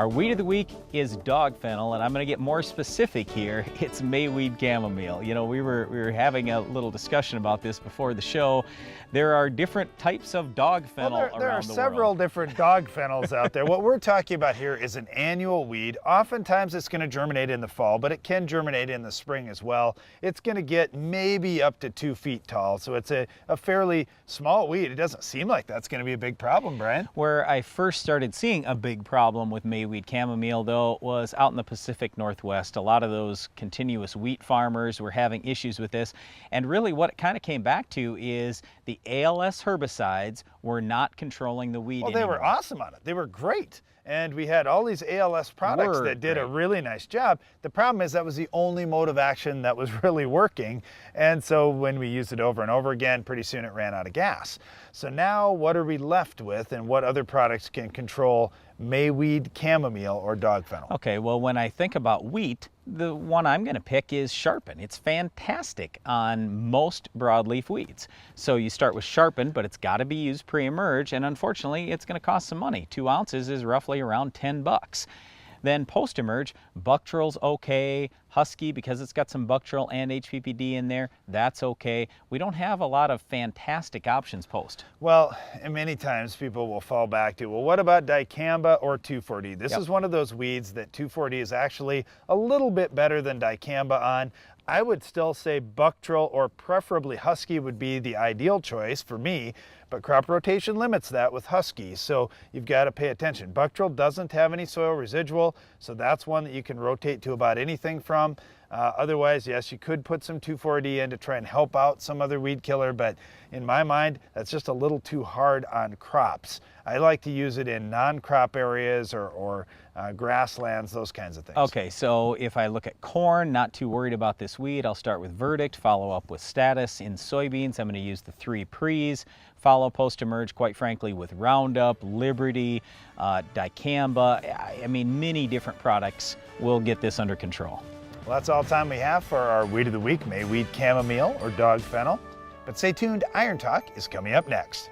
Our weed of the week is dog fennel, and I'm going to get more specific here. It's Mayweed Chamomile. You know, we were having a little discussion about this before the show. There are different types of dog fennel around the world. There are several different dog fennels out there. What we're talking about here is an annual weed. Oftentimes it's going to germinate in the fall, but it can germinate in the spring as well. It's going to get maybe up to 2 feet tall, so it's a fairly small weed. It doesn't seem like that's going to be a big problem, Brian. Where I first started seeing a big problem with Mayweed Chamomile, though, was out in the Pacific Northwest. A lot of those continuous wheat farmers were having issues with this, and really what it kind of came back to is the ALS herbicides were not controlling the weed anymore. They were awesome on it. They were great. And we had all these ALS products that did a really nice job. The problem is that was the only mode of action that was really working. And so when we used it over and over again, pretty soon it ran out of gas. So now what are we left with, and what other products can control Mayweed Chamomile or dog fennel? Okay, well, when I think about wheat, the one I'm going to pick is Sharpen. It's fantastic on most broadleaf weeds. So you start with Sharpen, but it's got to be used pre-emerge, and unfortunately it's going to cost some money. 2 ounces is roughly around 10 bucks. Then post-emerge, Bucktrill's okay. Husky, because it's got some Bucktrill and HPPD in there, that's okay. We don't have a lot of fantastic options post. Well, and many times people will fall back to, well, what about dicamba or 2,4-D? This is one of those weeds that 2,4-D is actually a little bit better than dicamba on. I would still say Bucktrill or preferably Husky would be the ideal choice for me, but crop rotation limits that with Husky, so you've got to pay attention. Bucktrill doesn't have any soil residual, so that's one that you can rotate to about anything from. Otherwise, yes, you could put some 2,4-D in to try and help out some other weed killer, but in my mind, that's just a little too hard on crops. I like to use it in non-crop areas or grasslands, those kinds of things. Okay, so if I look at corn, not too worried about this weed, I'll start with Verdict, follow up with Status. In soybeans, I'm going to use the 3 Pre's, follow post-emerge, quite frankly, with Roundup, Liberty, dicamba. I mean, many different products will get this under control. Well, that's all the time we have for our Weed of the Week, Mayweed Chamomile or dog fennel. But stay tuned, Iron Talk is coming up next.